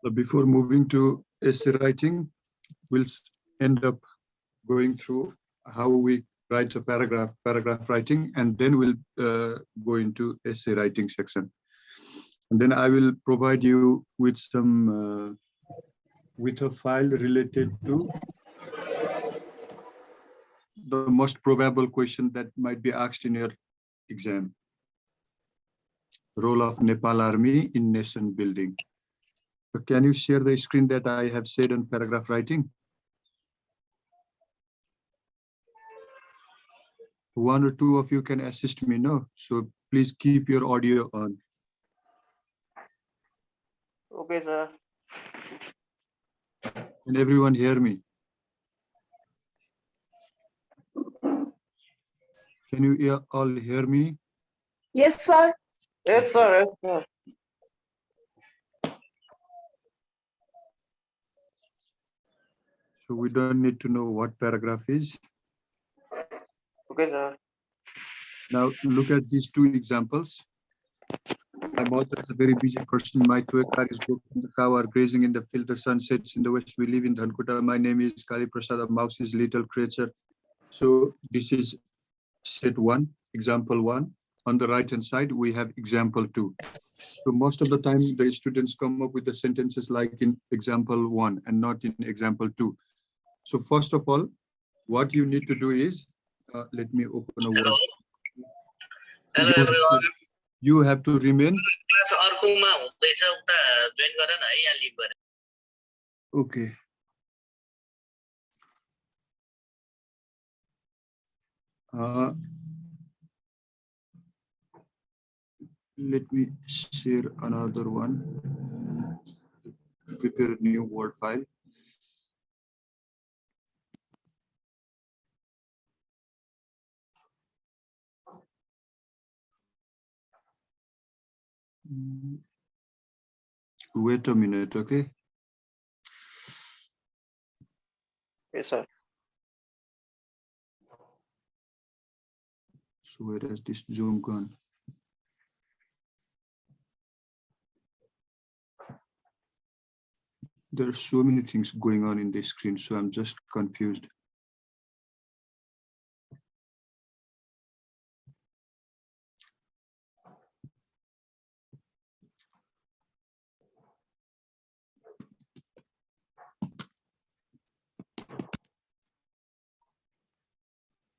Before moving to essay writing, we'll end up going through how we write a paragraph writing, and then we'll go into essay writing section. And then I will provide you with some with a file related to the most probable question that might be asked in your exam. Role of Nepal Army in nation building. So can you share the screen that I have said on paragraph writing? One or two of you can assist me, no? So please keep your audio on. Okay, sir. Can everyone hear me? Can you all hear me? Yes, sir. Yes, sir. Yes, sir. So we don't need to know what paragraph is. Okay, sir. Now look at these two examples. My mother is a very busy person. My toy car is broken. The cow are grazing in the field. The sun sets in the west. We live in Dhankuta. My name is Kali Prasad. A mouse is little creature. So this is set one, example one. On the right hand side, we have example two. So most of the time, the students come up with the sentences like in example one and not in example two. So first of all, what you need to do is, let me open a word. Hello everyone. You have to remain. Class अर्कोमा हुँदैछ उता join गर न है यहाँ live गरे. Okay. Let me share another one. Prepare a new Word file. Wait a minute, okay? Yes, sir. So where has this Zoom gone? There are so many things going on in this screen, so I'm just confused.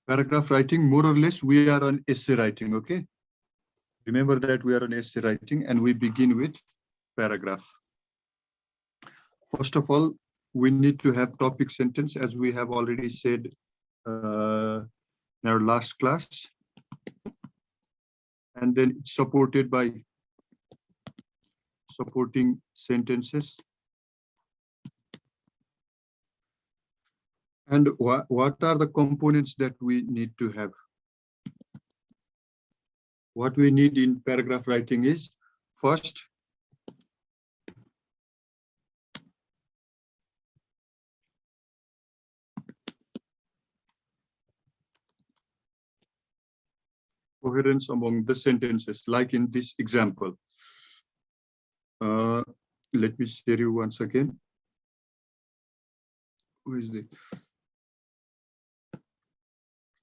Paragraph writing, more or less, we are on essay writing, okay? Remember that we are on essay writing and we begin with paragraph. First of all, we need to have topic sentence, as we have already said in our last class. And then it's supported by supporting sentences. And what are the components that we need to have? What we need in paragraph writing is, first, coherence among the sentences, like in this example. Let me share you once again. Who is it?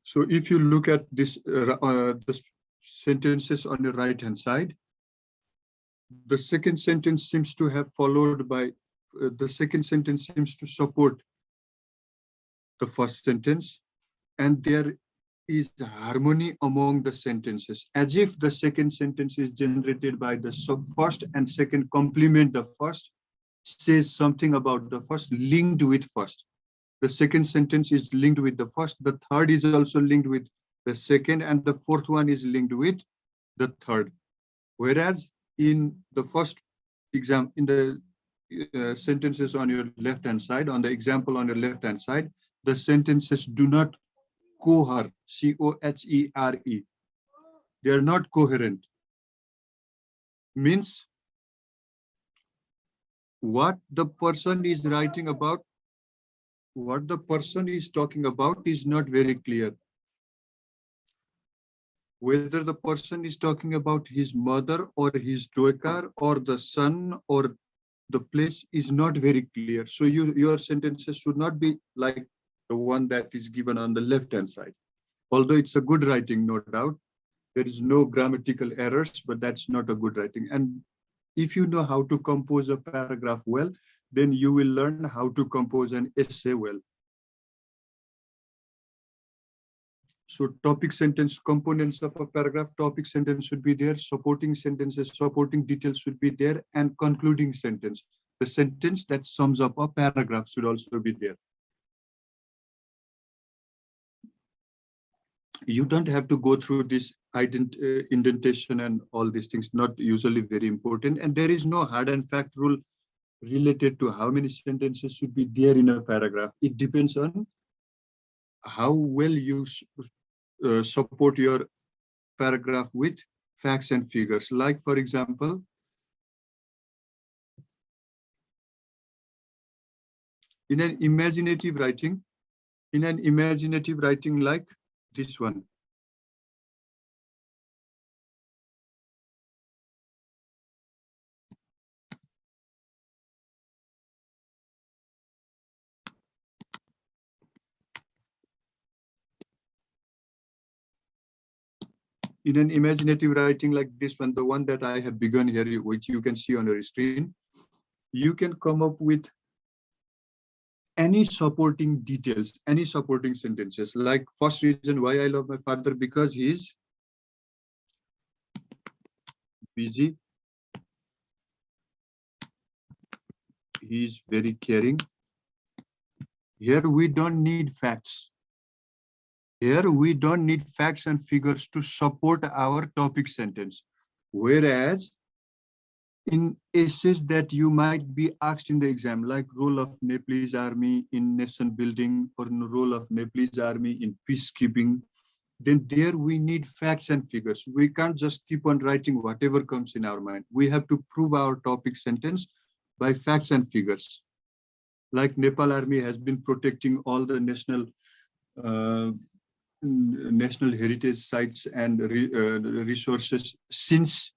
So if you look at this, the sentences on the right hand side, the second sentence seems to have followed by, the second sentence seems to support the first sentence, and there is harmony among the sentences, as if the second sentence is generated by the first and second complement the first, says something about the first, linked with first. The second sentence is linked with the first, the third is also linked with the second, and the fourth one is linked with the third. Whereas in the first exam, in the sentences on your left hand side, on the example on your left hand side, the sentences do not cohere, C-O-H-E-R-E. They are not coherent. Means what the person is writing about, what the person is talking about is not very clear. Whether the person is talking about his mother or his toy car or the sun or the place is not very clear. So your sentences should not be like the one that is given on the left-hand side. Although it's a good writing, no doubt, there is no grammatical errors, but that's not a good writing. And if you know how to compose a paragraph well, then you will learn how to compose an essay well. So topic sentence components of a paragraph, topic sentence should be there, supporting sentences, supporting details should be there, and concluding sentence. The sentence that sums up a paragraph should also be there. You don't have to go through this indentation and all these things, not usually very important. And there is no hard and fact rule related to how many sentences should be there in a paragraph. It depends on how well you support your paragraph with facts and figures. Like, for example, in an imaginative writing like this one, in an imaginative writing like this one, the one that I have begun here, which you can see on your screen, you can come up with any supporting details, any supporting sentences. Like, first reason why I love my father, because he is busy, he is very caring. Here we don't need facts. Here we don't need facts and figures to support our topic sentence. Whereas in essays that you might be asked in the exam, like role of Nepalese army in nation building or role of Nepalese army in peacekeeping, then there we need facts and figures. We can't just keep on writing whatever comes in our mind. We have to prove our topic sentence by facts and figures. Like Nepal army has been protecting all the national heritage sites and resources since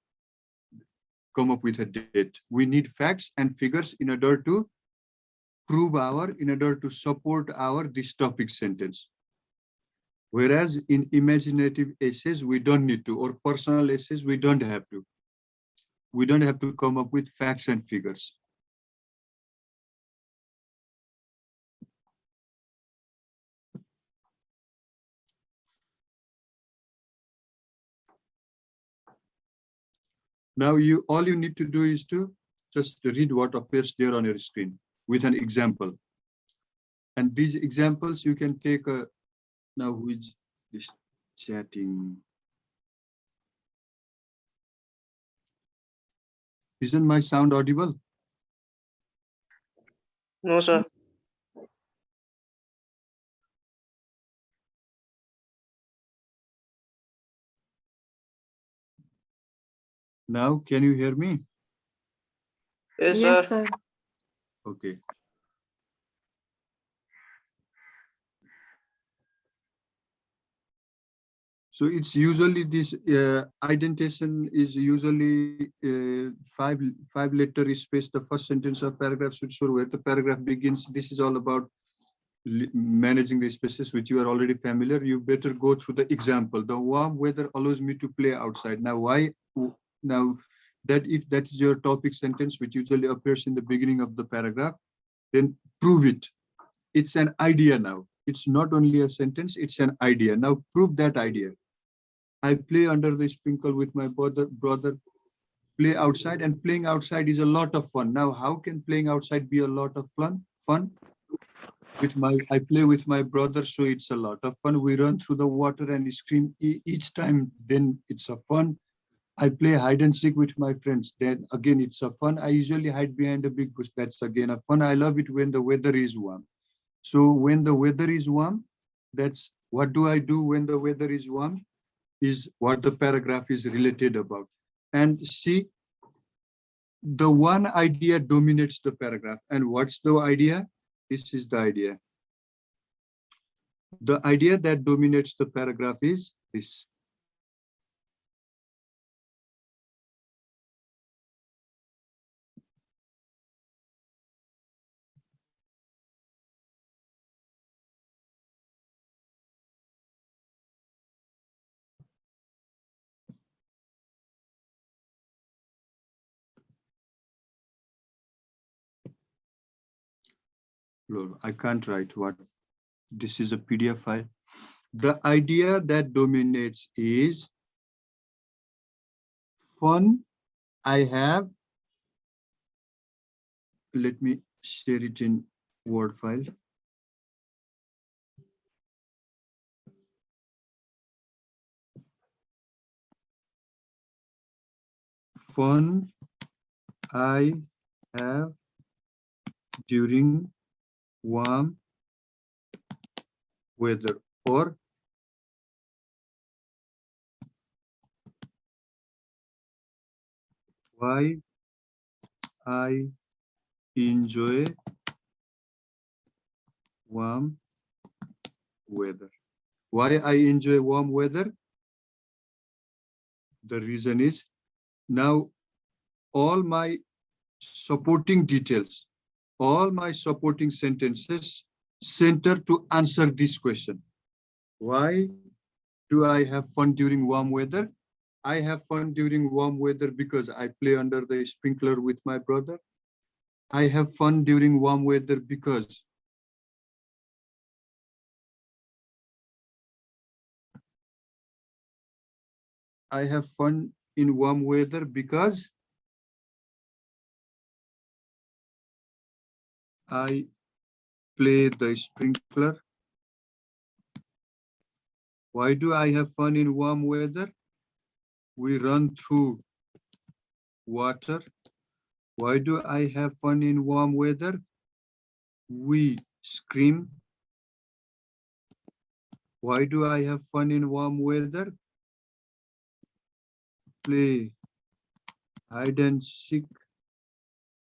come up with a date. We need facts and figures in order to support this topic sentence. Whereas in imaginative essays, we don't need to, or personal essays, we don't have to. We don't have to come up with facts and figures. Now all you need to do is to just read what appears there on your screen with an example. And these examples you can take now who is this chatting? Isn't my sound audible? No, sir. Now, can you hear me? Yes, Yes, sir. sir. Okay. So it's usually this indentation is usually five letter space. The first sentence of paragraph should show where the paragraph begins. This is all about managing the spaces, which you are already familiar. You better go through the example. The warm weather allows me to play outside. Now, why? Now, that if that is your topic sentence, which usually appears in the beginning of the paragraph, then prove it. It's an idea now. It's not only a sentence, it's an idea. Now, prove that idea. I play under the sprinkle with my brother, play outside, and playing outside is a lot of fun. Now, how can playing outside be a lot of fun? I play with my brother, so it's a lot of fun. We run through the water and scream each time, then it's a fun. I play hide and seek with my friends, then again it's a fun. I usually hide behind a big bush, that's again a fun. I love it when the weather is warm. So when the weather is warm, that's what do I do when the weather is warm, is what the paragraph is related about. And see, the one idea dominates the paragraph. And what's the idea? This is the idea. The idea that dominates the paragraph is this. Lol, I can't write what. This is a PDF file. The idea that dominates is fun I have. Let me share it in Word file. Fun I have during warm weather, or why I enjoy warm weather. Why I enjoy warm weather? The reason is, now all my supporting details, all my supporting sentences center to answer this question. Why do I have fun during warm weather? I have fun during warm weather because I play under the sprinkler with my brother. I have fun during warm weather because I have fun in warm weather because I play the sprinkler. Why do I have fun in warm weather? We run through water. Why do I have fun in warm weather? We scream. Why do I have fun in warm weather? Play hide and seek.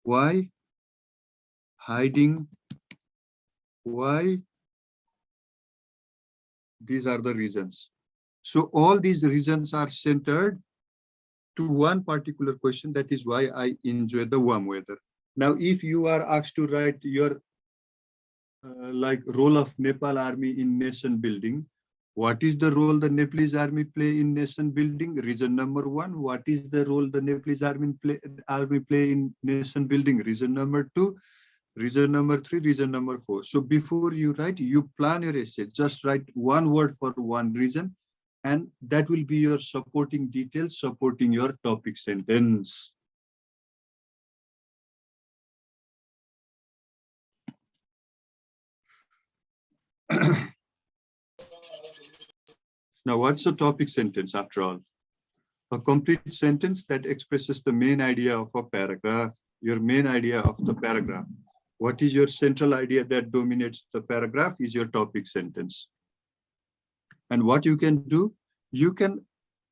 Why? Hiding. Why? These are the reasons. So all these reasons are centered to one particular question, that is why I enjoy the warm weather. Now, if you are asked to write your like role of Nepal army in nation building, what is the role the Nepalese army play in nation building? Reason number one. What is the role the Nepalese army play in nation building? Reason number two. Reason number three. Reason number four. So before you write, you plan your essay. Just write one word for one reason, and that will be your supporting details supporting your topic sentence. Now, what's a topic sentence after all? A complete sentence that expresses the main idea of a paragraph, your main idea of the paragraph. What is your central idea that dominates the paragraph is your topic sentence. And what you can do, you can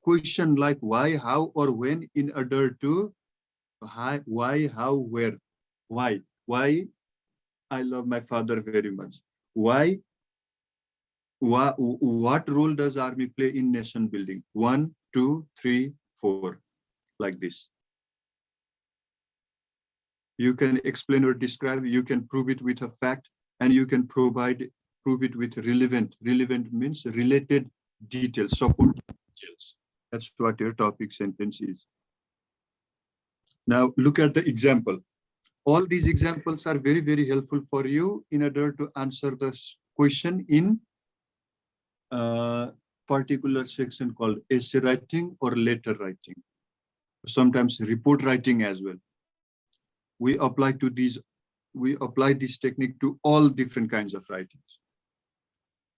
question like why, how, or when in order to why, how, where. Why? Why I love my father very much. Why? What role does army play in nation building? 1, 2, 3, 4, like this. You can explain or describe, you can prove it with a fact, and you can prove it with relevant. Relevant means related details, support details. That's what your topic sentence is. Now look at the example. All these examples are very, very helpful for you in order to answer this question in a particular section called essay writing or letter writing. Sometimes report writing as well. We apply this technique to all different kinds of writings.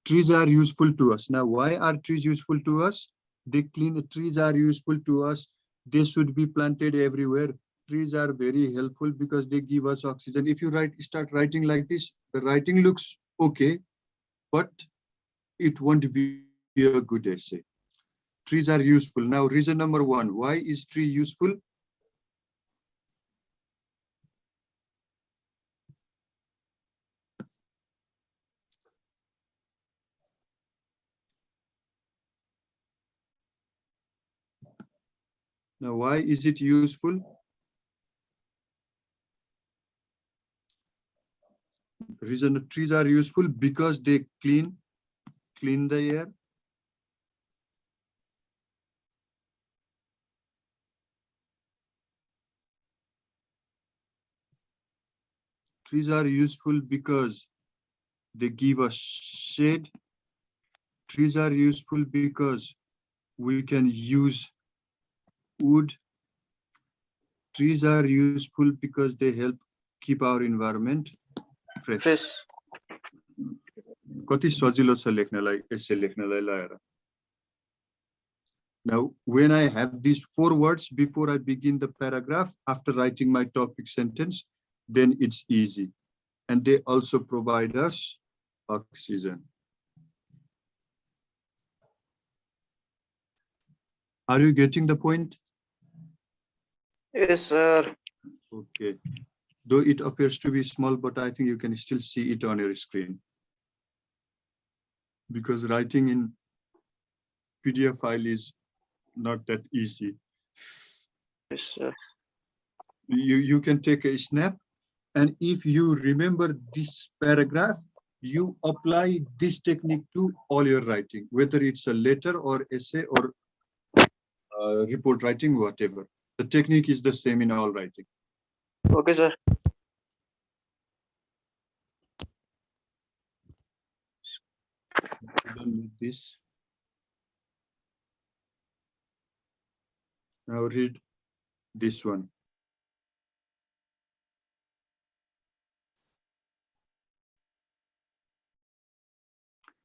Trees are useful to us. Now, why are trees useful to us? Trees are useful to us. They should be planted everywhere. Trees are very helpful because they give us oxygen. If you start writing like this, the writing looks okay, but it won't be a good essay. Trees are useful. Now, reason number one, why is tree useful? Now, why is it useful? Reason trees are useful because they clean the air. Trees are useful because they give us shade. Trees are useful because we can use wood. Trees are useful because they help keep our environment fresh. Fresh. कति सजिलो छ लेख्नलाई यसै लेख्नलाई लाएर. Now, when I have these 4 words before I begin the paragraph, after writing my topic sentence, then it's easy. And they also provide us oxygen. Are you getting the point? Yes, sir. Okay. Though it appears to be small, but I think you can still see it on your screen. Because writing in PDF file is not that easy. Yes, sir. You can take a snap, and if you remember this paragraph, you apply this technique to all your writing, whether it's a letter or essay or report writing, whatever. The technique is the same in all writing. Okay, sir. Done with this. Now read this one.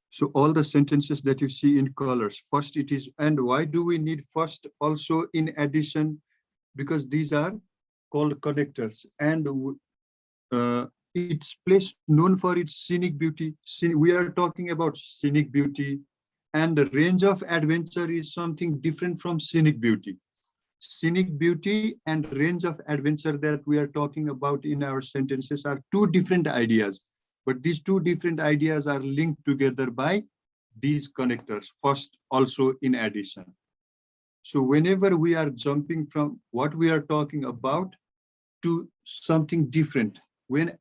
So all the sentences that you see in colors, first it is, and why do we need first also in addition? Because these are called connectors, and it's place known for its scenic beauty. We are talking about scenic beauty, and the range of adventure is something different from scenic beauty. Scenic beauty and range of adventure that we are talking about in our sentences are 2 different ideas, but these 2 different ideas are linked together by these connectors, first also in addition. So whenever we are jumping from what we are talking about to something different,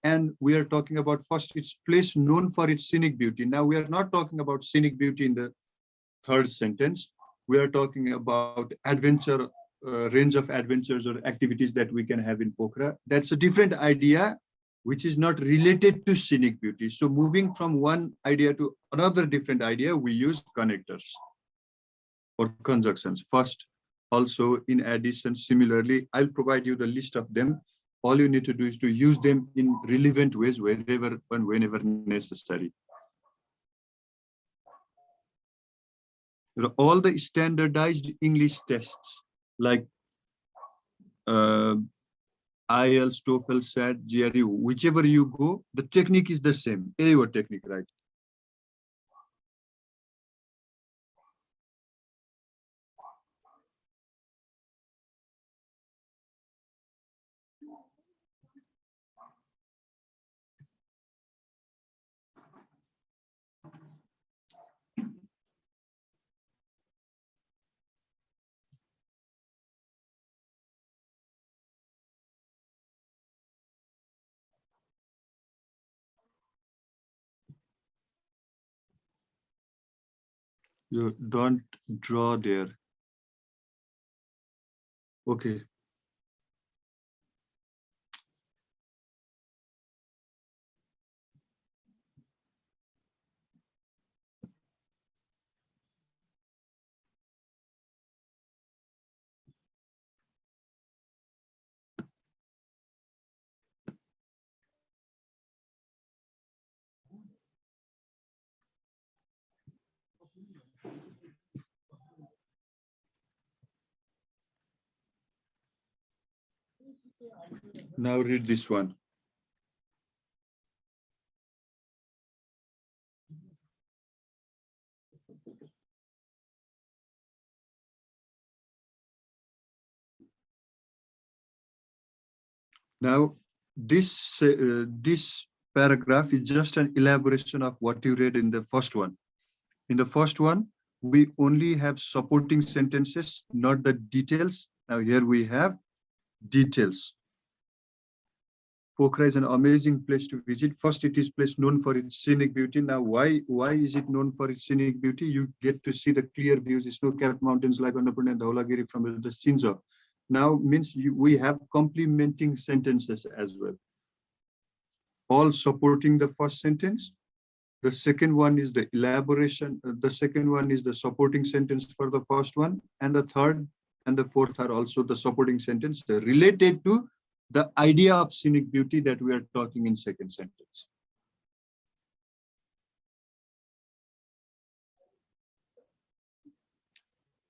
and we are talking about first its place known for its scenic beauty. Now we are not talking about scenic beauty in the 3rd sentence. We are talking about adventure, range of adventures or activities that we can have in Pokhara. That's a different idea, which is not related to scenic beauty. So moving from one idea to another different idea, we use connectors or conjunctions. First, also in addition, similarly, I'll provide you the list of them. All you need to do is to use them in relevant ways wherever and whenever necessary. All the standardized English tests like IELTS, TOEFL, SAT, GRE, whichever you go, the technique is the same. AO technique, right? You don't draw there. Okay. Now read this one. Now, this paragraph is just an elaboration of what you read in the first one. In the first one, we only have supporting sentences, not the details. Now here we have details. Pokhara is an amazing place to visit. First, it is place known for its scenic beauty. Now, why is it known for its scenic beauty? You get to see the clear views, the snow-capped mountains like Annapurna and Dhaulagiri from the Sinjo. Now means we have complementing sentences as well. all supporting the first sentence. The second one is the elaboration. The second one is the supporting sentence for the first one. And the third and the fourth are also the supporting sentence related to the idea of scenic beauty that we are talking in second sentence.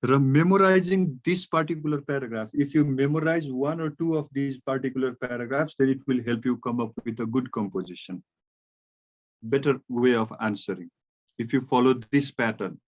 Memorizing this particular paragraph, if you memorize one or two of these particular paragraphs, then it will help you come up with a good composition, better way of answering, if you follow this pattern.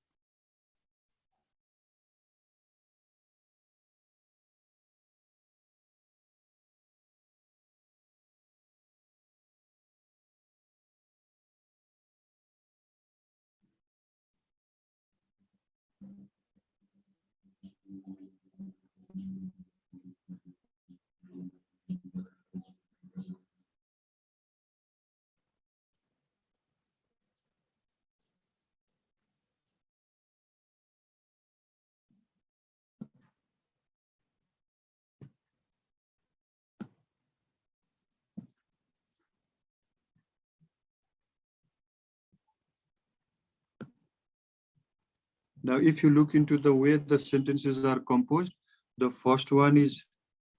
Now, if you look into the way the sentences are composed, the first one is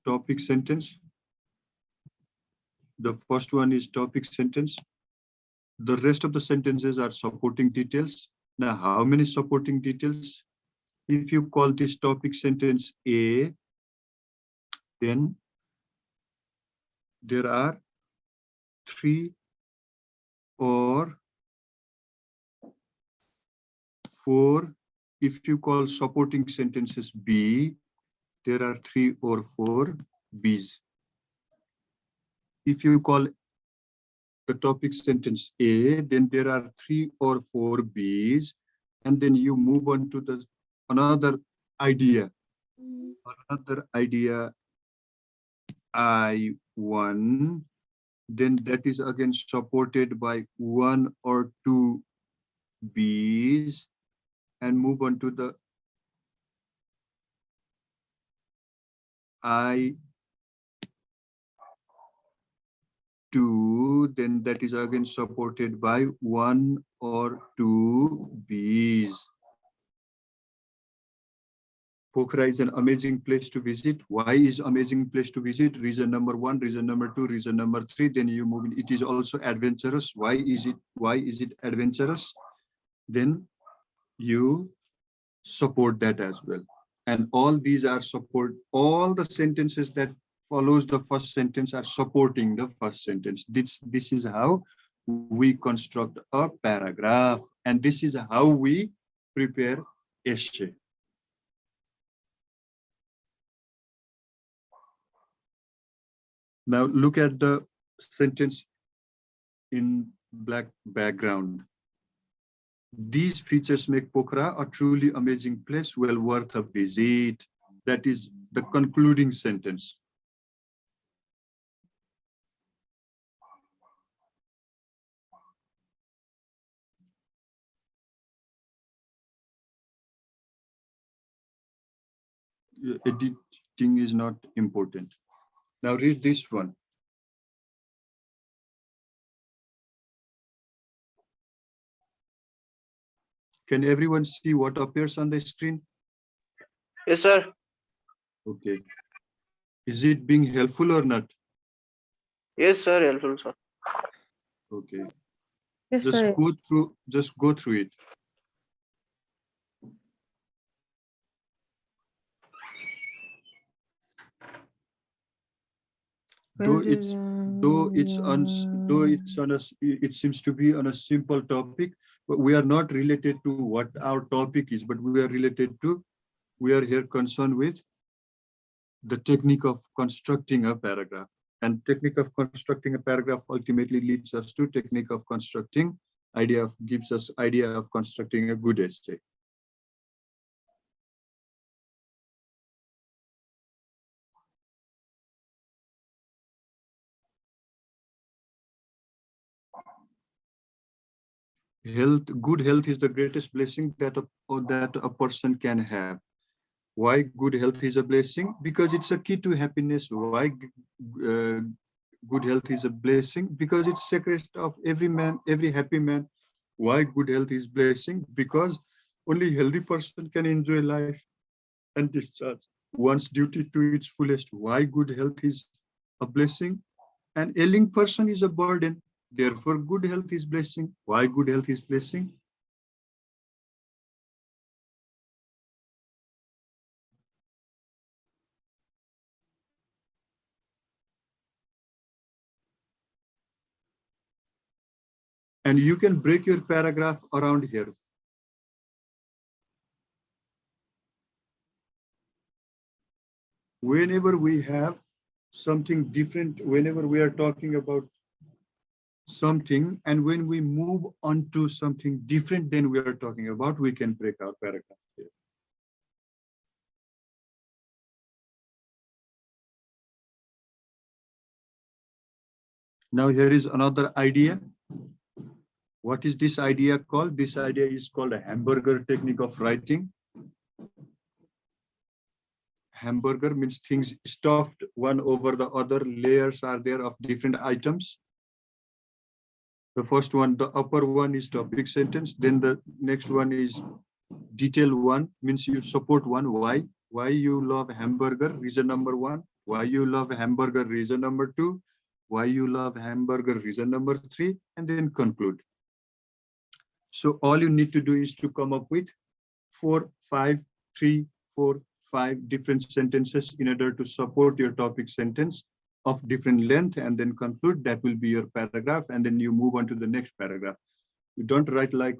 topic sentence. The first one is topic sentence. The rest of the sentences are supporting details. Now, how many supporting details? If you call this topic sentence A, then there are 3 or 4. If you call supporting sentences B, there are 3 or 4 Bs. If you call the topic sentence A, then there are 3 or 4 Bs, and then you move on to the another idea. Another idea I1, then that is again supported by 1 or 2 Bs, and move on to the I2, then that is again supported by 1 or 2 Bs. Pokhara is an amazing place to visit. Why is amazing place to visit? Reason number 1, reason number 2, reason number 3. Then you move in. It is also adventurous. Why is it adventurous? Then you support that as well. And all these are support. All the sentences that follows the first sentence are supporting the first sentence. This is how we construct a paragraph, and this is how we prepare essay. Now look at the sentence in black background. These features make Pokhara a truly amazing place, well worth a visit. That is the concluding sentence. Editing is not important. Now read this one. Can everyone see what appears on the screen? Yes, sir. Okay. Is it being helpful or not? Yes, sir. Helpful, sir. Okay. Yes, Just sir. go through it. It seems to be on a simple topic, but we are not related to what our topic is, but we are here concerned with the technique of constructing a paragraph. And technique of constructing a paragraph ultimately leads us to technique of constructing gives us idea of constructing a good essay. Good health is the greatest blessing that a person can have. Why good health is a blessing? Because it's a key to happiness. Why good health is a blessing? Because it's secret of every man, every happy man. Why good health is blessing? Because only healthy person can enjoy life and discharge one's duty to its fullest. Why good health is a blessing? An ailing person is a burden. Therefore, good health is blessing. Why good health is blessing? And you can break your paragraph around here. Whenever we have something different, whenever we are talking about something, and when we move on to something different than we are talking about, we can break our paragraph here. Now here is another idea. What is this idea called? This idea is called a hamburger technique of writing. Hamburger means things stuffed one over the other. Layers are there of different items. The first one, the upper one is topic sentence. Then the next one is detail one, means you support one. Why you love hamburger, reason number one. Why you love hamburger, reason number two. Why you love hamburger, reason number three, and then conclude. So all you need to do is to come up with 4, 5, 3, 4, 5 different sentences in order to support your topic sentence of different length, and then conclude. That will be your paragraph, and then you move on to the next paragraph. You don't write like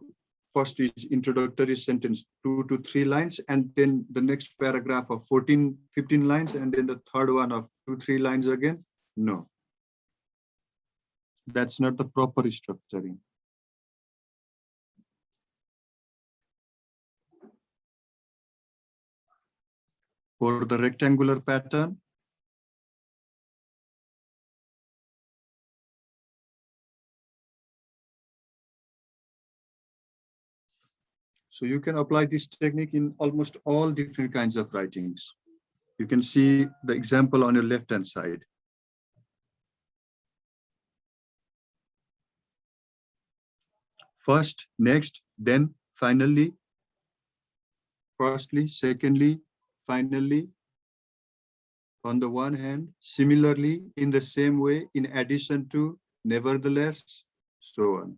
first is introductory sentence 2 to 3 lines, and then the next paragraph of 14, 15 lines, and then the third one of 2, 3 lines again. No, that's not the proper structuring. For the rectangular pattern, so you can apply this technique in almost all different kinds of writings. You can see the example on your left-hand side. First, next, then, finally, firstly, secondly, finally, on the one hand, similarly, in the same way, in addition to, nevertheless, so on.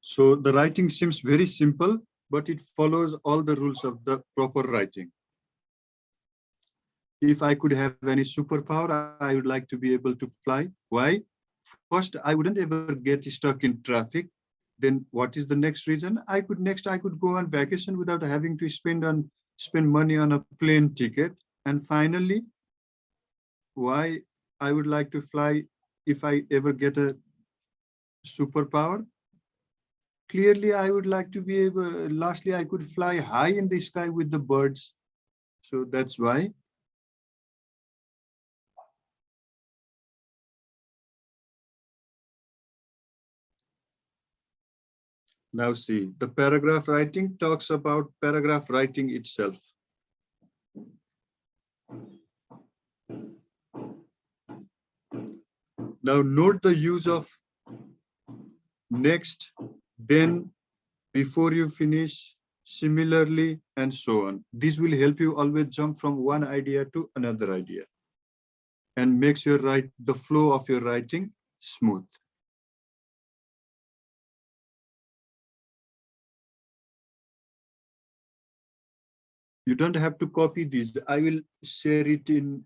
So the writing seems very simple, but it follows all the rules of the proper writing. If I could have any superpower, I would like to be able to fly. Why? First, I wouldn't ever get stuck in traffic. Then what is the next reason? I could go on vacation without having to spend money on a plane ticket. And finally, why I would like to fly if I ever get a superpower? Clearly, I would like to be able, lastly, I could fly high in the sky with the birds. So that's why. Now see, the paragraph writing talks about paragraph writing itself. Now note the use of next, then, before you finish, similarly, and so on. This will help you always jump from one idea to another idea and makes the flow of your writing smooth. You don't have to copy this. I will share it in.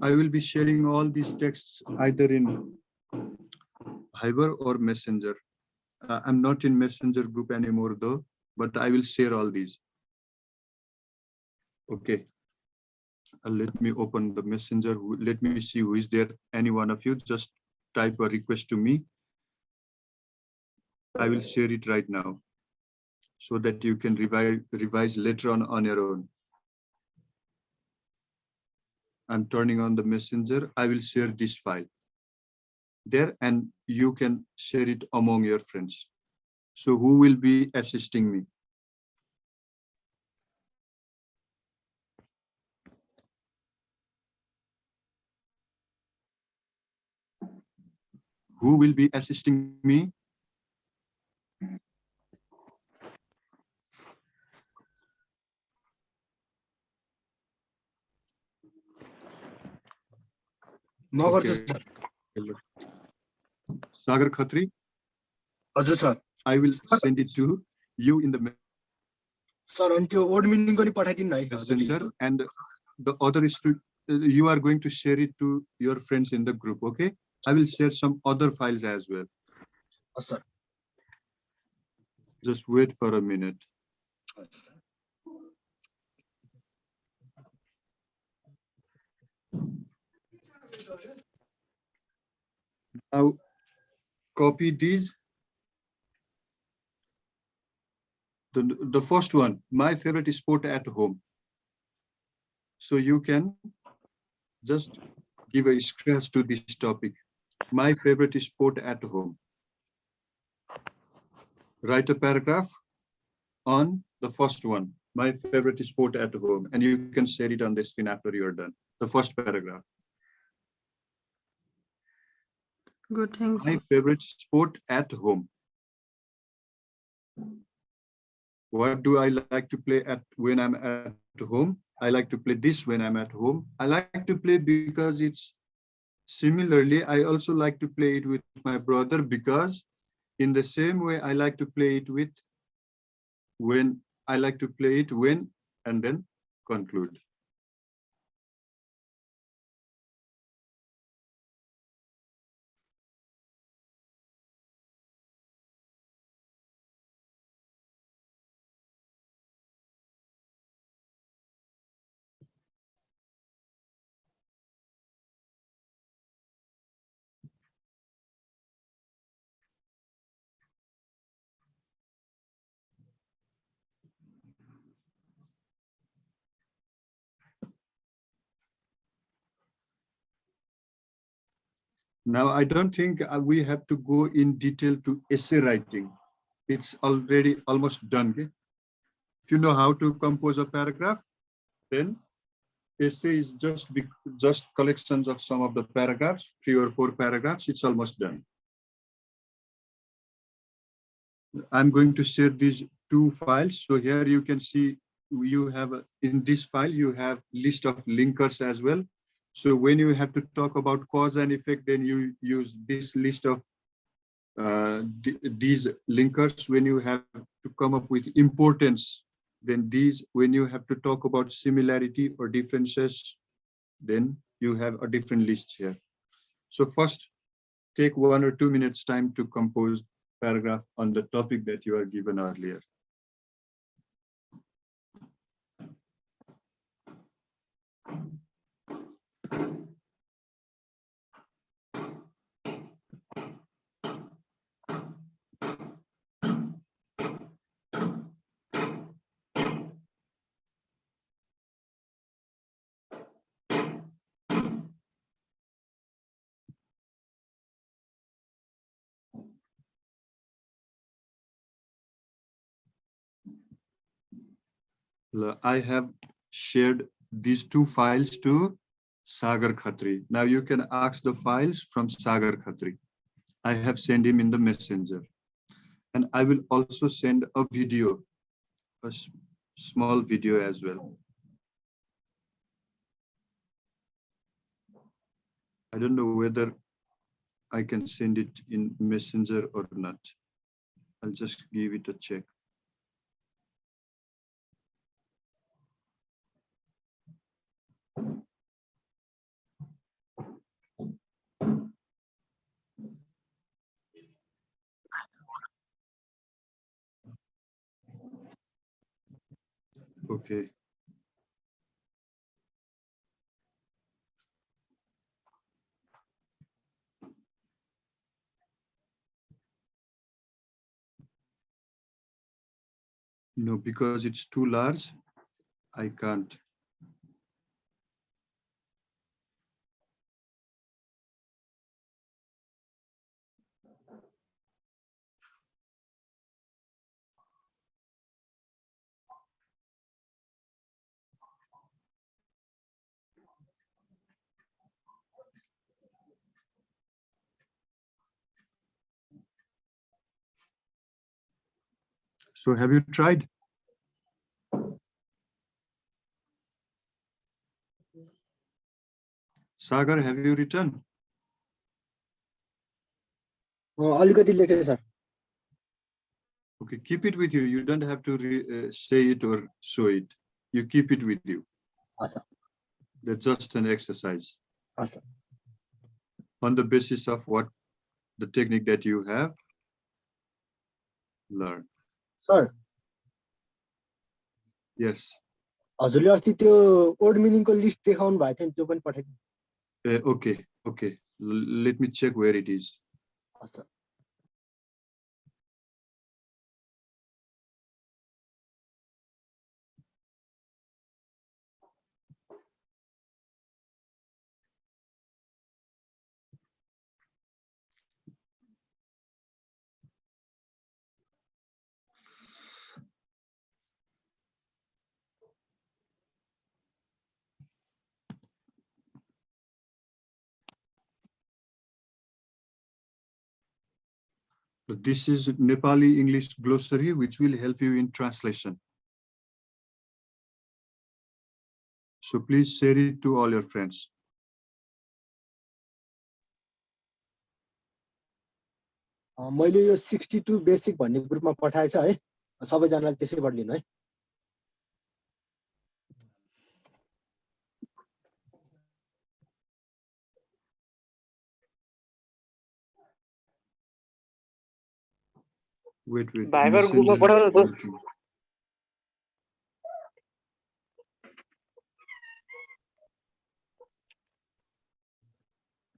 I will be sharing all these texts either in Viber or Messenger. I'm not in Messenger group anymore though. but I will share all these. Okay. Let me open the messenger. Let me see who is there. Any one of you, just type a request to me. I will share it right now so that you can revise later on your own. I'm turning on the messenger. I will share this file there and you can share it among your friends. So who will be assisting me? Who will be assisting me? Okay. Sagar Khatri. I will send it to you in the messenger, and the other is to you are going to share it to your friends in the group. Okay, I will share some other files as well. Sir. Just wait for a minute. Now copy these. The first one, my favorite sport at home. So you can just give a scratch to this topic. My favorite sport at home. Write a paragraph on the first one, my favorite sport at home, and you can share it on the screen after you're done. The first paragraph. Good, thanks. My favorite sport at home. What do I like to play at when I'm at home? I like to play this when I'm at home. I like to play because it's similarly, I also like to play it with my brother because in the same way I like to play it with when I like to play it when and then conclude. Now, I don't think we have to go in detail to essay writing. It's already almost done. Okay? If you know how to compose a paragraph, then essay is just collections of some of the paragraphs, 3 or 4 paragraphs. It's almost done. I'm going to share these 2 files. So here you can see you have in this file, you have list of linkers as well. So when you have to talk about cause and effect, then you use this list of these linkers. When you have to come up with importance, then these, when you have to talk about similarity or differences, then you have a different list here. So first, take 1 or 2 minutes time to compose paragraph on the topic that you are given earlier. I have shared these 2 files to Sagar Khatri. Now you can ask the files from Sagar Khatri. I have sent him in the messenger. And I will also send a video, a small video as well. I don't know whether I can send it in messenger or not. I'll just give it a check. Okay. No, because it's too large, I can't. So have you tried? Sagar, have you written? अलिकति लेखेँ sir. Okay, keep it with you. You don't have to say it or show it. You keep it with you. Awesome. That's just an exercise. Awesome. On the basis of what the technique that you have learned. Sir. Yes. हजुरले अस्ति त्यो word मिनिङको list देखाउनु भएको थियो नि, त्यो पनि पठाइदिनु. Okay, okay. Let me check where it is. Awesome. This is Nepali English glossary, which will help you in translation. So please share it to all your friends. मैले यो 62 बेसिक भन्ने ग्रुपमा पठाएछ है, सबैजनाले त्यसैबाट लिनु है. Wait. Viber group में पढ़ा तो.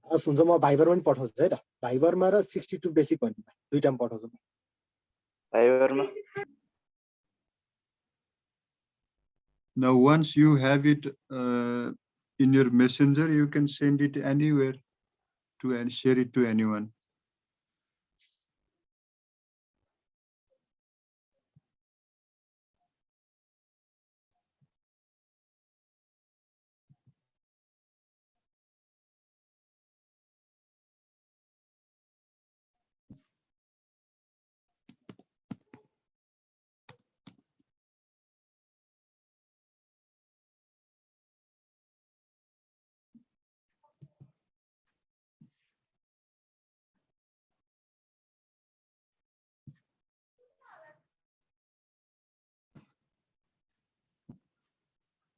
हुन्छ म भाइबरमा पनि पठाउँछु है त. भाइबरमा र 62 बेसिक भन्ने दुईटामा पठाउँछु. Viber में. Now, once you have it in your messenger, you can send it anywhere to and share it to anyone.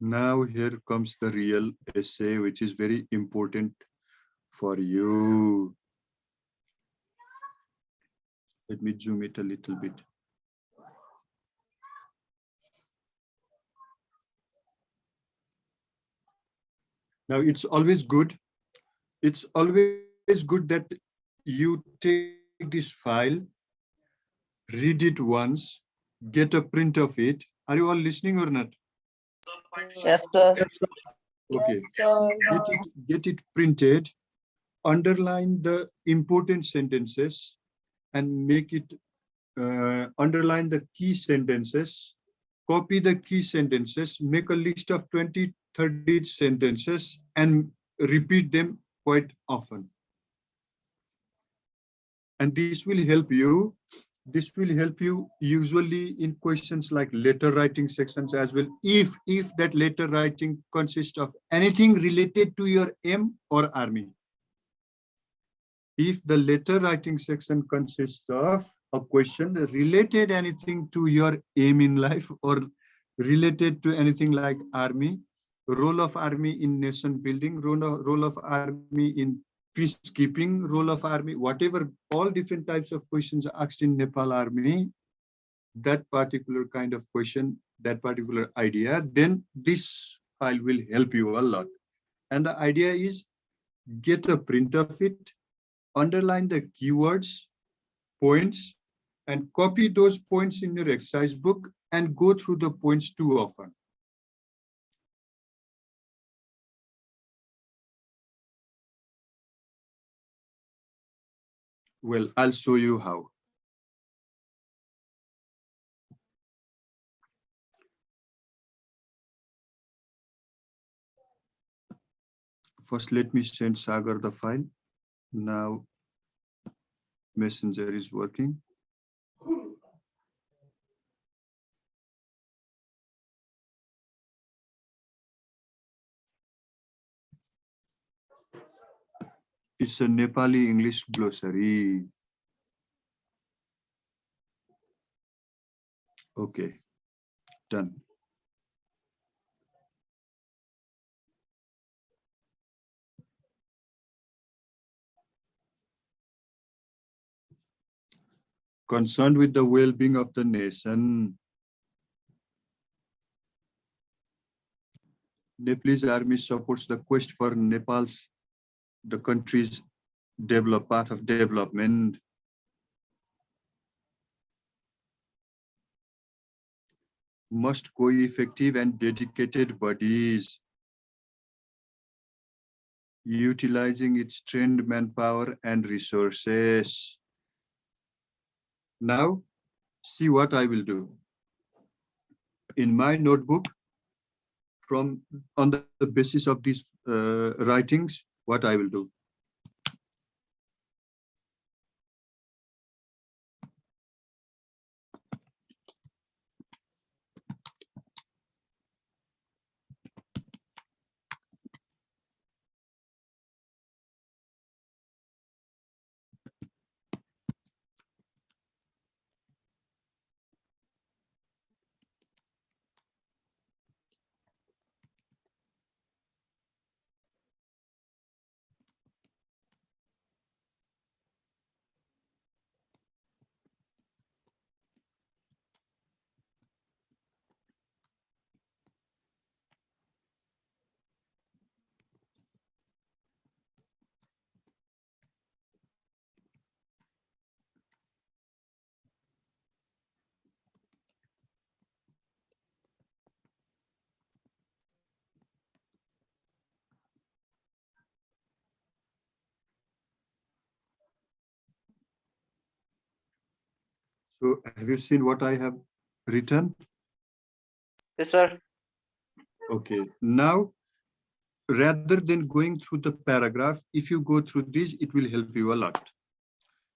Now here comes the real essay, which is very important for you. Let me zoom it a little bit. Now it's always good. It's always good that you take this file, read it once, get a print of it. Are you all listening or not? Yes, sir. Okay. Yes, sir. Get it printed, underline the important sentences and make it underline the key sentences, copy the key sentences, make a list of 20, 30 sentences and repeat them quite often. And this will help you. This will help you usually in questions like letter writing sections as well. If that letter writing consists of anything related to your aim or army. If the letter writing section consists of a question related anything to your aim in life or related to anything like army, role of army in nation building, role of army in peacekeeping, role of army, whatever, all different types of questions asked in Nepal army, that particular kind of question that particular idea, then this file will help you a lot. And the idea is get a print of it, underline the keywords, points, and copy those points in your exercise book and go through the points too often. Well, I'll show you how. First, let me send Sagar the file. Now, Messenger is working. It's a Nepali English glossary. Okay, done. Concerned with the well-being of the nation. Nepalese army supports the quest for the country's path of development. Must co-effective and dedicated bodies, utilizing its trained manpower and resources. Now, see what I will do. In my notebook, on the basis of these writings, what I will do. So have you seen what I have written? Yes, sir. Okay, now rather than going through the paragraph, if you go through this, it will help you a lot.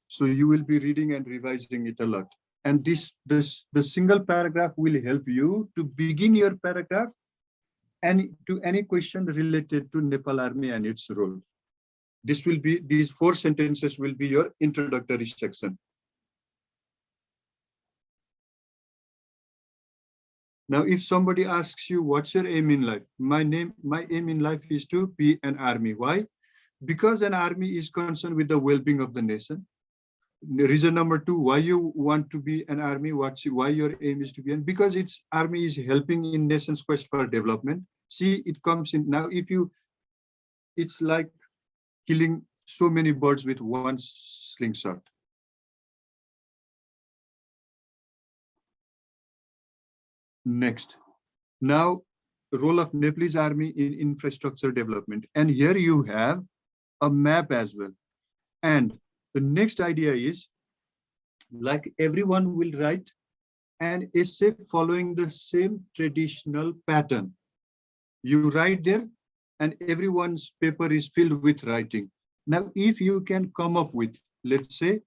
So you will be reading and revising it a lot. And the single paragraph will help you to begin your paragraph and to any question related to Nepal Army and its role. These 4 sentences will be your introductory section. Now, if somebody asks you, what's your aim in life? My aim in life is to be an army. Why? Because an army is concerned with the well-being of the nation. Reason number 2, why you want to be an army, why your aim is to be, and because its army is helping in nation's quest for development. See, it comes in now. It's like killing so many birds with one slingshot. Next, now role of Nepalese army in infrastructure development, and here you have a map as well. And the next idea is, like, everyone will write an essay following the same traditional pattern. You write there and everyone's paper is filled with writing. Now, if you can come up with, let's say,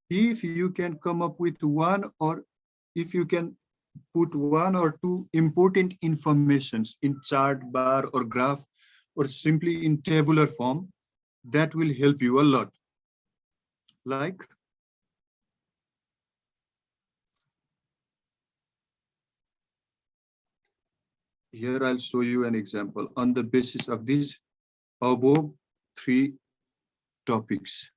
if you can come up with if you can put 1 or 2 important informations in chart, bar, or graph, or simply in tabular form, that will help you a lot. Like, here I'll show you an example on the basis of these above 3 topics.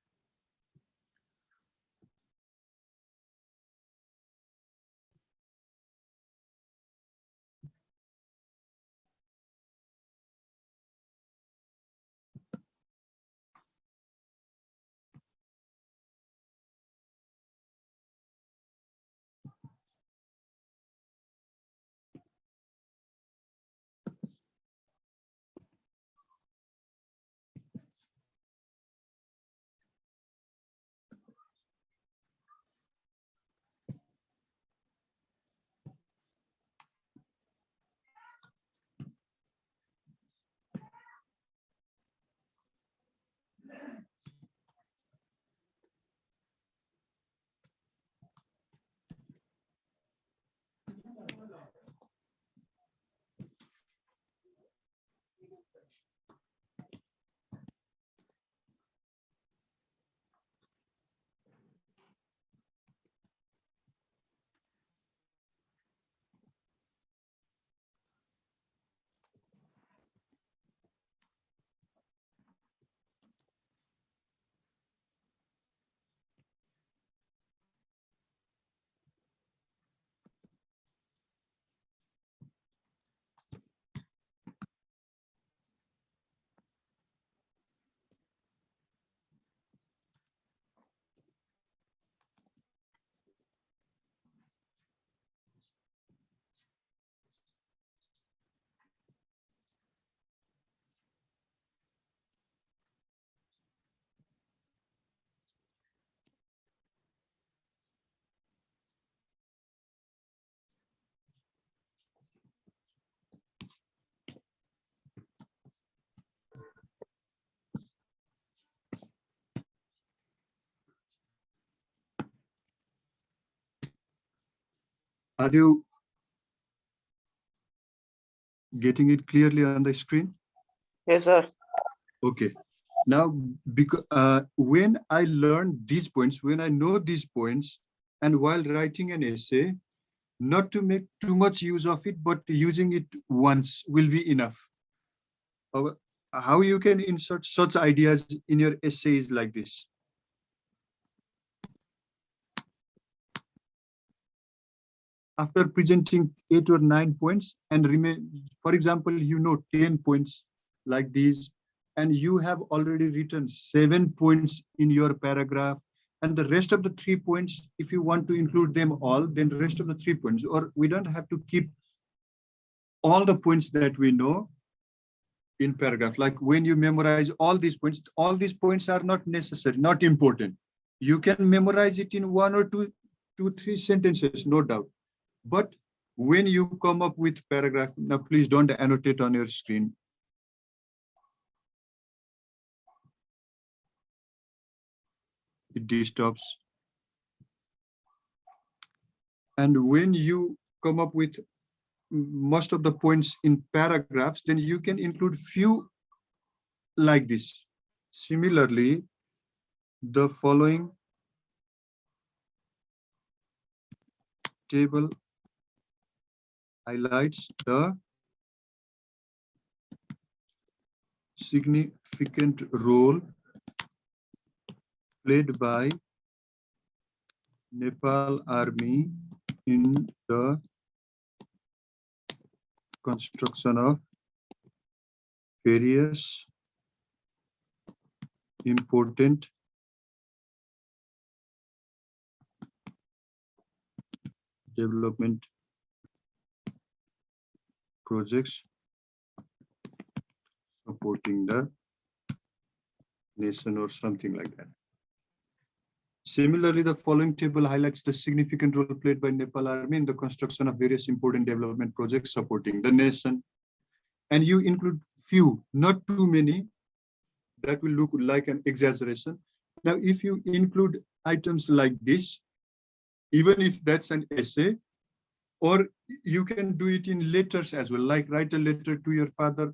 Are you getting it clearly on the screen? Yes, sir. Okay. Now, because when I learn these points, when I know these points, and while writing an essay, not to make too much use of it, but using it once will be enough. How you can insert such ideas in your essays like this? After presenting 8 or 9 points and remain, for example, 10 points like these, and you have already written 7 points in your paragraph, and the rest of the 3 points, if you want to include them all, then the rest of the 3 points, or we don't have to keep all the points that we know in paragraph. Like when you memorize all these points are not necessary, not important. You can memorize it in 1 or 2, 3 sentences, no doubt. But when you come up with paragraph, now please don't annotate on your screen. It disturbs. And when you come up with most of the points in paragraphs, then you can include few like this. Similarly, the following table highlights the significant role played by Nepal Army in the construction of various important development projects supporting the nation or something like that. Similarly, the following table highlights the significant role played by Nepal Army in the construction of various important development projects supporting the nation. And you include few, not too many. That will look like an exaggeration. Now, if you include items like this, even if that's an essay, or you can do it in letters as well, like write a letter to your father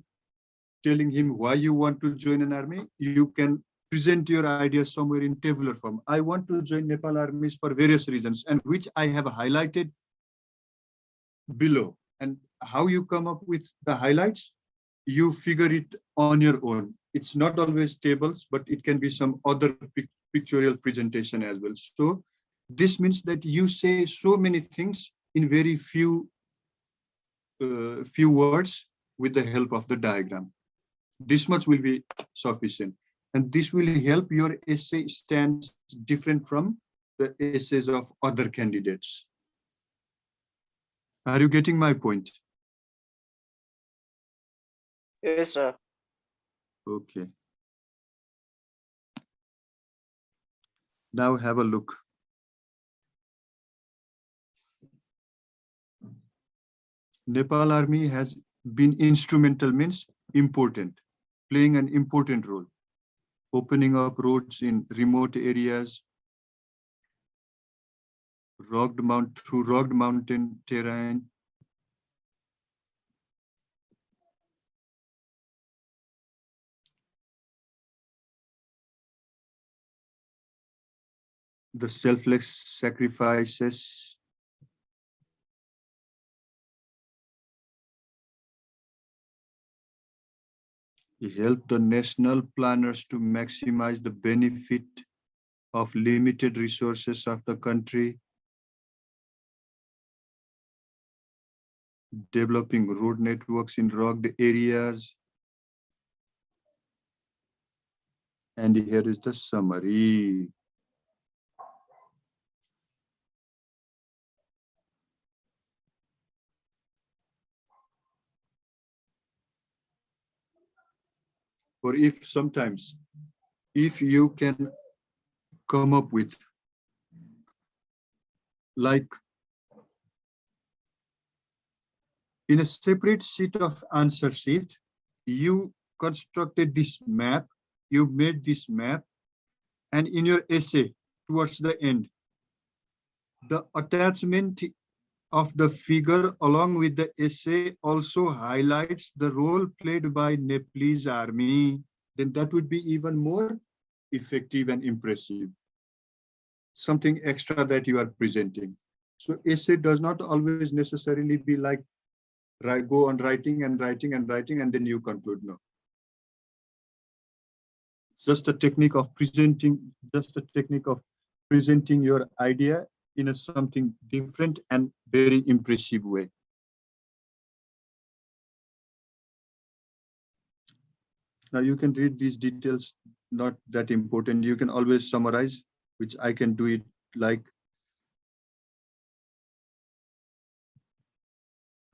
telling him why you want to join an army. You can present your ideas somewhere in tabular form. I want to join Nepal armies for various reasons, and which I have highlighted below. And how you come up with the highlights, you figure it on your own. It's not always tables, but it can be some other pictorial presentation as well. So this means that you say so many things in very few words with the help of the diagram. This much will be sufficient. And this will help your essay stand different from the essays of other candidates. Are you getting my point? Yes, sir. Okay. Now have a look. Nepal Army has been instrumental, means important, playing an important role, opening up roads in remote areas, through rugged mountain terrain, the selfless sacrifices help the national planners to maximize the benefit of limited resources of the country, developing road networks in rugged areas. And here is the summary. Or if sometimes, if you can come up with, like, in a separate sheet of answer sheet, you constructed this map, you made this map, and in your essay towards the end, the attachment of the figure along with the essay also highlights the role played by Nepalese army, then that would be even more effective and impressive. Something extra that you are presenting. So essay does not always necessarily be like go on writing and writing and writing and then you conclude. No. Just a technique of presenting, your idea in a something different and very impressive way. Now you can read these details, not that important. You can always summarize, which I can do it like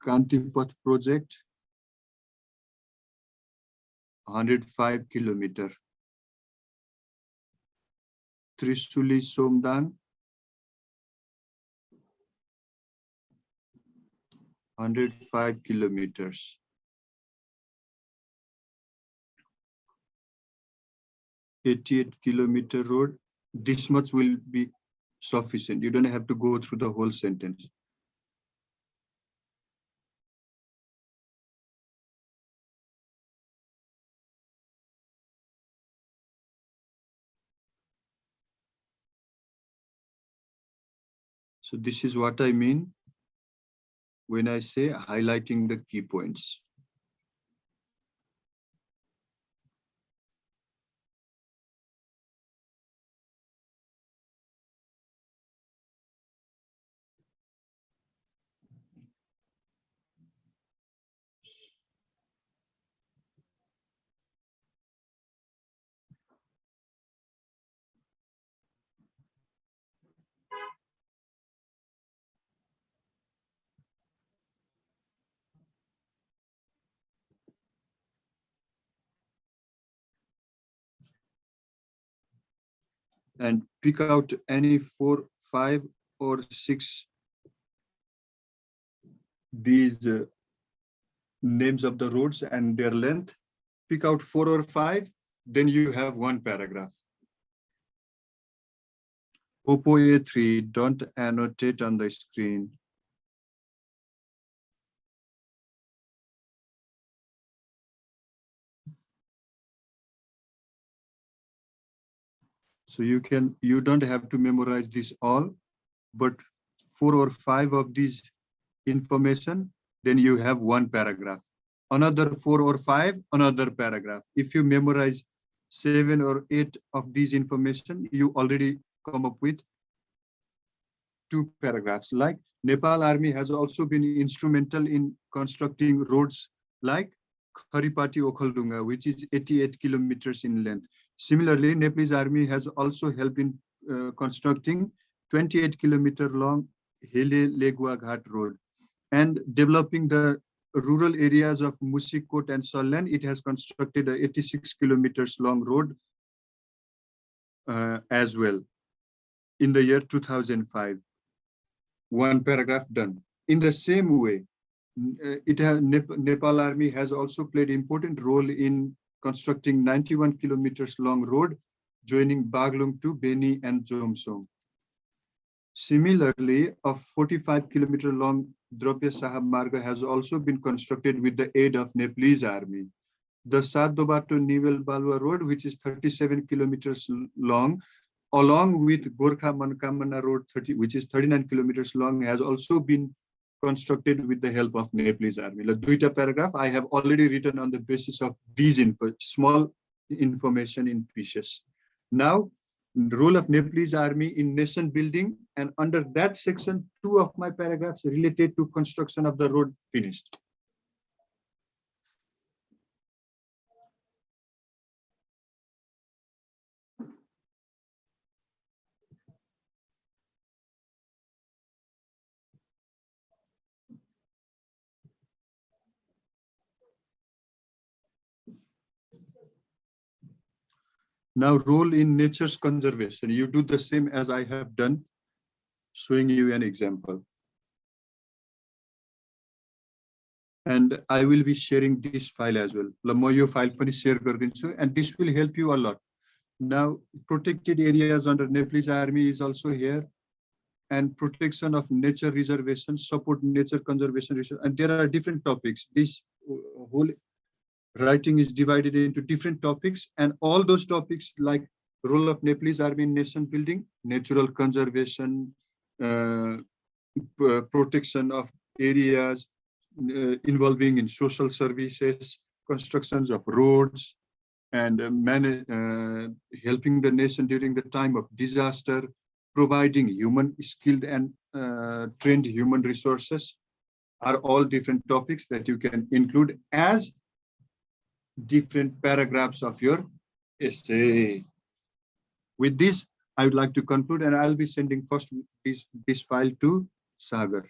Kantipath project, 105 kilometer. Trishuli Somdang, 105 kilometers. 88-kilometer road. This much will be sufficient. You don't have to go through the whole sentence. So this is what I mean when I say highlighting the key points. And pick out any 4, 5, or 6 these names of the roads and their length. Pick out 4 or 5, then you have one paragraph. Oppo A3, don't annotate on the screen. So you don't have to memorize this all, but 4 or 5 of these information, then you have one paragraph. Another 4 or 5, another paragraph. If you memorize 7 or 8 of these information, you already come up with 2 paragraphs. Like Nepal Army has also been instrumental in constructing roads like Kharipati Okhaldunga, which is 88 kilometers in length. Similarly, Nepalese Army has also helped in constructing 28-kilometer long Hele Legua Ghat road and developing the rural areas of Musikot and Sallan. It has constructed a 86 kilometers long road as well in the year 2005. One paragraph done. In the same way, Nepal Army has also played important role in constructing 91 kilometers long road joining Baglung to Beni and Jomsom. Similarly, a 45-kilometer long Dropya Sahab Marga has also been constructed with the aid of Nepalese Army. The Saddobato Nivel Balwa Road, which is 37 kilometers long, along with Gorkha Mankamana Road, which is 39 kilometers long, has also been constructed with the help of Nepalese Army. The duita paragraph I have already written on the basis of these small information in pieces. Now, the role of Nepalese Army in nation building, and under that section, 2 of my paragraphs related to construction of the road finished. Now, role in nature's conservation. You do the same as I have done, showing you an example. And I will be sharing this file as well. Lamoyo file pani share gardinchu, and this will help you a lot. Now, protected areas under Nepalese Army is also here. and protection of nature reservation, support nature conservation research. And there are different topics. This whole writing is divided into different topics, and all those topics like role of Nepalese army in nation building, natural conservation, protection of areas involving in social services, constructions of roads, and helping the nation during the time of disaster, providing human skilled and trained human resources are all different topics that you can include as different paragraphs of your essay. With this, I would like to conclude, and I'll be sending first this file to Sagar.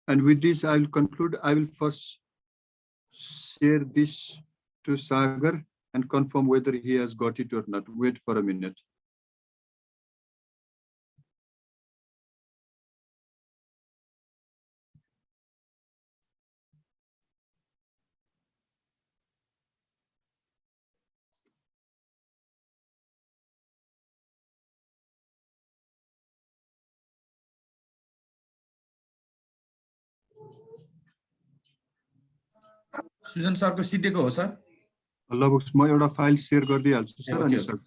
And with this, I will conclude. I will first share this to Sagar and confirm whether he has got it or not. Wait for a minute. सुजन सरको सिटेको हो sir ल म एउटा file share गरिदिइहाल्छु sir अनि sir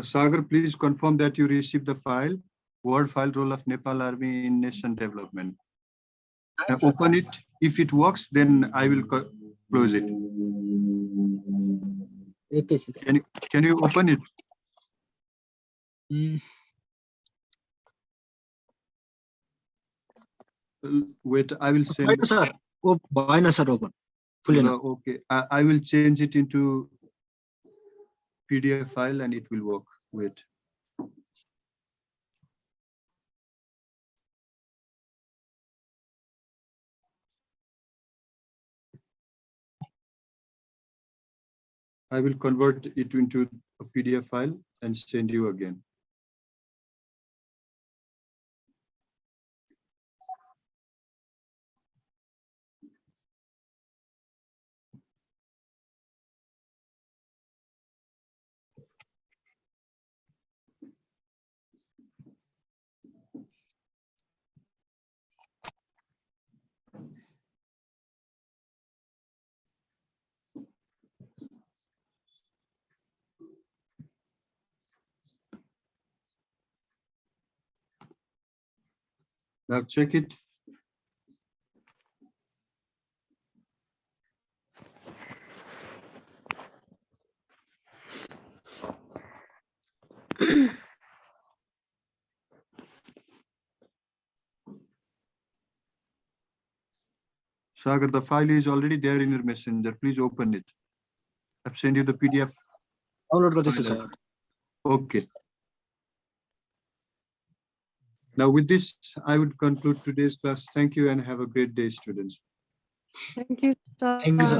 Sagar, please confirm that you received the file, Word file, role of Nepal Army in nation development. Now open it. If it works, then I will close it. Can you open it? Wait, I will send. Sir, open. Okay, I will change it into PDF file and it will work. Wait. I will convert it into a PDF file and send you again. Now check it. Sagar, the file is already there in your messenger. Please open it. I've sent you the PDF. Okay. Now with this, I would conclude today's class. Thank you and have a great day, students. Thank you, sir. Thank you, sir.